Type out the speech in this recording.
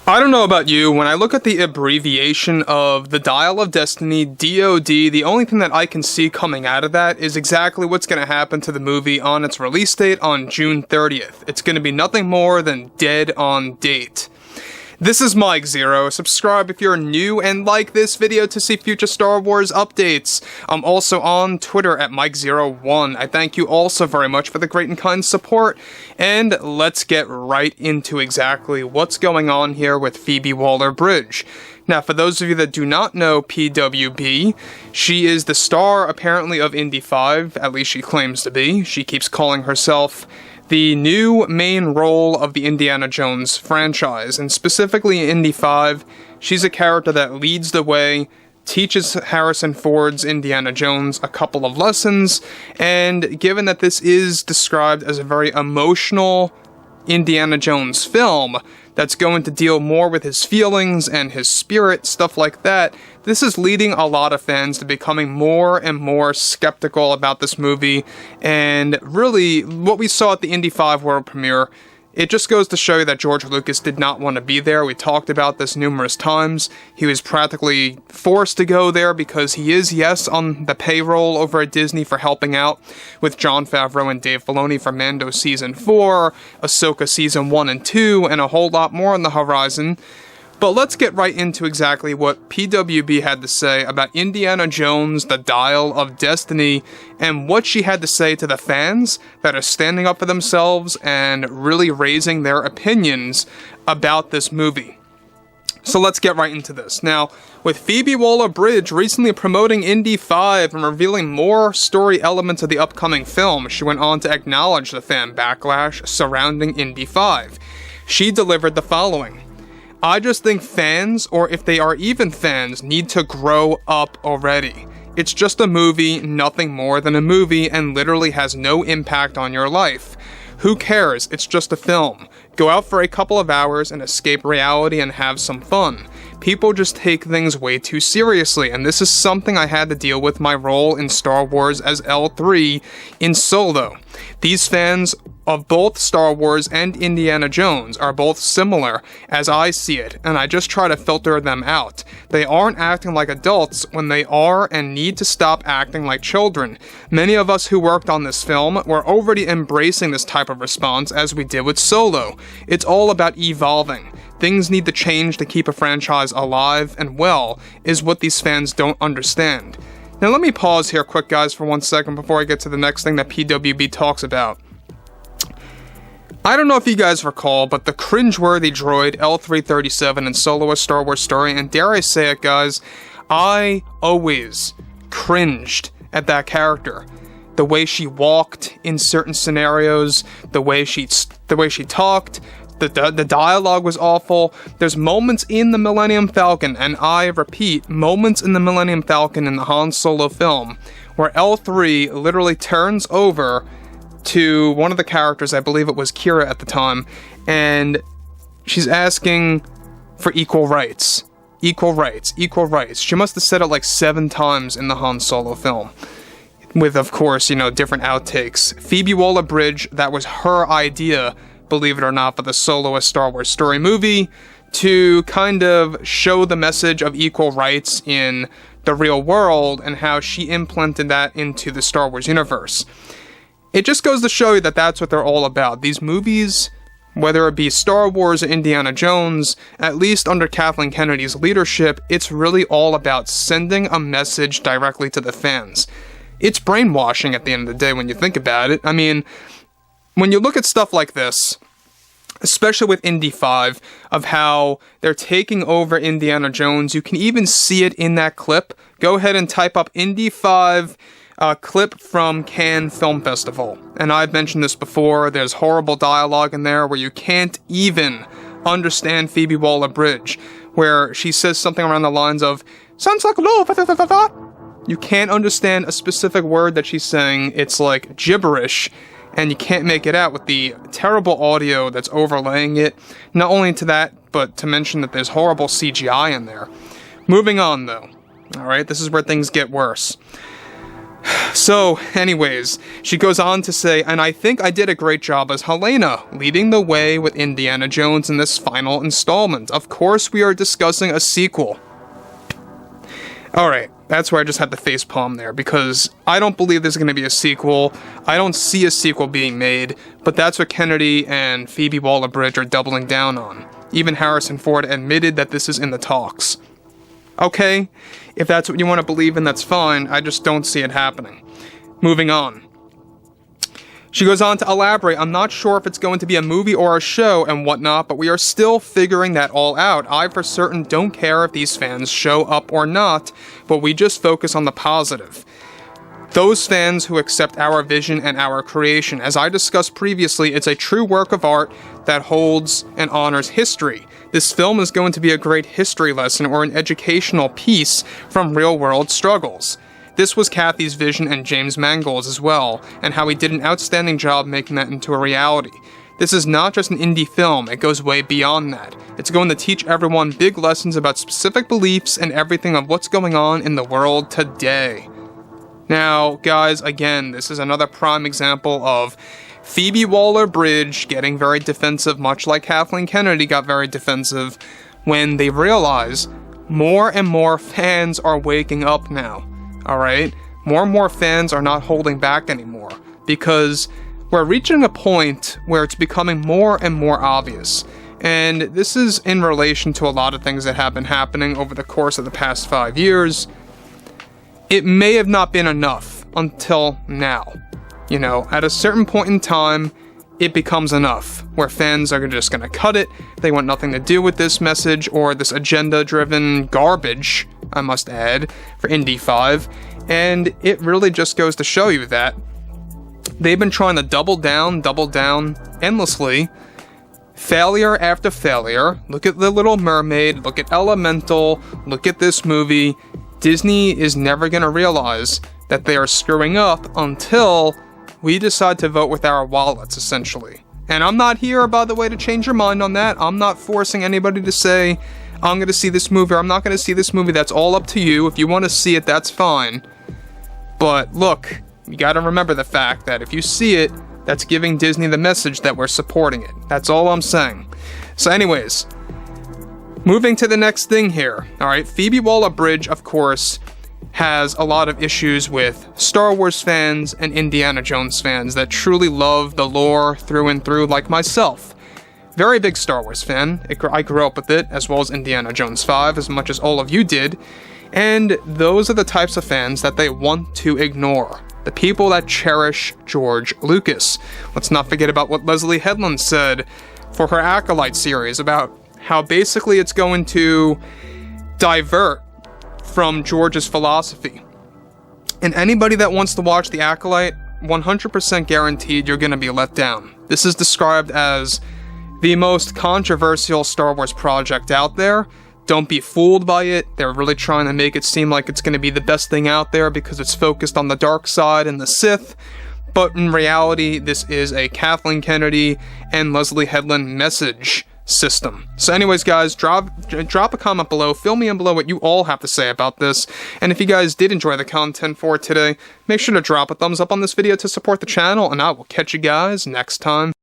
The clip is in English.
I don't know about you, when I look at the abbreviation of the Dial of Destiny, DOD, the only thing that I can see coming out of that is exactly what's going to happen to the movie on its release date on June 30th. It's going to be nothing more than dead on date. This is Mike Zero. Subscribe if you're new and like this video to see future Star Wars updates. I'm also on Twitter at Mike01. I thank you all so very much for the great and kind support. And let's get right into exactly what's going on here with Phoebe Waller-Bridge. Now, for those of you that do not know PWB, she is the star, apparently, of Indy 5, at least she claims to be. She keeps calling herself the new main role of the Indiana Jones franchise, and specifically in Indy 5, she's a character that leads the way, teaches Harrison Ford's Indiana Jones a couple of lessons, and given that this is described as a very emotional Indiana Jones film that's going to deal more with his feelings and his spirit, stuff like that, this is leading a lot of fans to becoming more and more skeptical about this movie. And really, what we saw at the Indy 5 world premiere, it just goes to show you that George Lucas did not want to be there. We talked about this numerous times. He was practically forced to go there because he is, yes, on the payroll over at Disney for helping out with Jon Favreau and Dave Filoni for Mando Season 4, Ahsoka Season 1 and 2, and a whole lot more on the horizon. But let's get right into exactly what PWB had to say about Indiana Jones, the Dial of Destiny, and what she had to say to the fans that are standing up for themselves and really raising their opinions about this movie. So let's get right into this. Now, with Phoebe Waller-Bridge recently promoting Indy 5 and revealing more story elements of the upcoming film, she went on to acknowledge the fan backlash surrounding Indy 5. She delivered the following: I just think fans, or if they are even fans, need to grow up already. It's just a movie, nothing more than a movie, and literally has no impact on your life. Who cares? It's just a film. Go out for a couple of hours and escape reality and have some fun. People just take things way too seriously, and this is something I had to deal with my role in Star Wars as L3 in Solo. These fans of both Star Wars and Indiana Jones are both similar, as I see it, and I just try to filter them out. They aren't acting like adults when they are and need to stop acting like children. Many of us who worked on this film were already embracing this type of response as we did with Solo. It's all about evolving. Things need to change to keep a franchise alive and well, is what these fans don't understand. Now let me pause here quick, guys, for 1 second before I get to the next thing that PWB talks about. I don't know if you guys recall, but the cringeworthy droid L337 in Solo: A Star Wars Story, and dare I say it, guys, I always cringed at that character. The way she walked in certain scenarios, the way she talked, the dialogue was awful. There's moments in the Millennium Falcon, and I repeat, moments in the Millennium Falcon in the Han Solo film, where L3 literally turns over to one of the characters, I believe it was Kira at the time, and she's asking for equal rights. Equal rights. Equal rights. She must have said it like 7 times in the Han Solo film. With, of course, different outtakes. Phoebe Waller-Bridge, that was her idea, believe it or not, for the Solo: A Star Wars Story movie, to kind of show the message of equal rights in the real world and how she implemented that into the Star Wars universe. It just goes to show you that that's what they're all about. These movies, whether it be Star Wars or Indiana Jones, at least under Kathleen Kennedy's leadership, it's really all about sending a message directly to the fans. It's brainwashing at the end of the day when you think about it. I mean, when you look at stuff like this, especially with Indy 5, of how they're taking over Indiana Jones, you can even see it in that clip. Go ahead and type up Indy 5 clip from Cannes Film Festival. And I've mentioned this before, there's horrible dialogue in there where you can't even understand Phoebe Waller-Bridge, where she says something around the lines of, sounds like love, you can't understand a specific word that she's saying, it's like gibberish, and you can't make it out with the terrible audio that's overlaying it. Not only to that, but to mention that there's horrible CGI in there. Moving on, though. Alright, this is where things get worse. So, anyways, she goes on to say, and I think I did a great job as Helena, leading the way with Indiana Jones in this final installment. Of course, we are discussing a sequel. Alright, that's where I just had the facepalm there, because I don't believe there's going to be a sequel. I don't see a sequel being made, but that's what Kennedy and Phoebe Waller-Bridge are doubling down on. Even Harrison Ford admitted that this is in the talks. Okay, if that's what you want to believe in, that's fine. I just don't see it happening. Moving on. She goes on to elaborate, I'm not sure if it's going to be a movie or a show and whatnot, but we are still figuring that all out. I for certain don't care if these fans show up or not, but we just focus on the positive. Those fans who accept our vision and our creation. As I discussed previously, it's a true work of art that holds and honors history. This film is going to be a great history lesson or an educational piece from real-world struggles. This was Kathy's vision and James Mangold's as well, and how he did an outstanding job making that into a reality. This is not just an indie film, it goes way beyond that. It's going to teach everyone big lessons about specific beliefs and everything of what's going on in the world today. Now, guys, again, this is another prime example of Phoebe Waller-Bridge getting very defensive, much like Kathleen Kennedy got very defensive, when they realize more and more fans are waking up now. Alright? More and more fans are not holding back anymore, because we're reaching a point where it's becoming more and more obvious. And this is in relation to a lot of things that have been happening over the course of the past 5 years. It may have not been enough until now. You know, at a certain point in time, it becomes enough, where fans are just gonna cut it, they want nothing to do with this message, or this agenda-driven garbage, I must add, for Indy 5, and it really just goes to show you that they've been trying to double down endlessly, failure after failure. Look at The Little Mermaid, look at Elemental, look at this movie. Disney is never gonna realize that they are screwing up until we decide to vote with our wallets, essentially. And I'm not here, by the way, to change your mind on that. I'm not forcing anybody to say, I'm going to see this movie, or I'm not going to see this movie. That's all up to you. If you want to see it, that's fine. But look, you got to remember the fact that if you see it, that's giving Disney the message that we're supporting it. That's all I'm saying. So anyways, moving to the next thing here. Alright, Phoebe Waller-Bridge, of course, has a lot of issues with Star Wars fans and Indiana Jones fans that truly love the lore through and through, like myself. Very big Star Wars fan. I grew up with it, as well as Indiana Jones 5, as much as all of you did. And those are the types of fans that they want to ignore. The people that cherish George Lucas. Let's not forget about what Leslie Headland said for her Acolyte series about how basically it's going to divert from George's philosophy. And anybody that wants to watch The Acolyte, 100% guaranteed you're going to be let down. This is described as the most controversial Star Wars project out there. Don't be fooled by it. They're really trying to make it seem like it's going to be the best thing out there because it's focused on the dark side and the Sith. But in reality, this is a Kathleen Kennedy and Leslie Headland message system. So anyways, guys, drop a comment below, fill me in below what you all have to say about this, and if you guys did enjoy the content for today, make sure to drop a thumbs up on this video to support the channel, and I will catch you guys next time.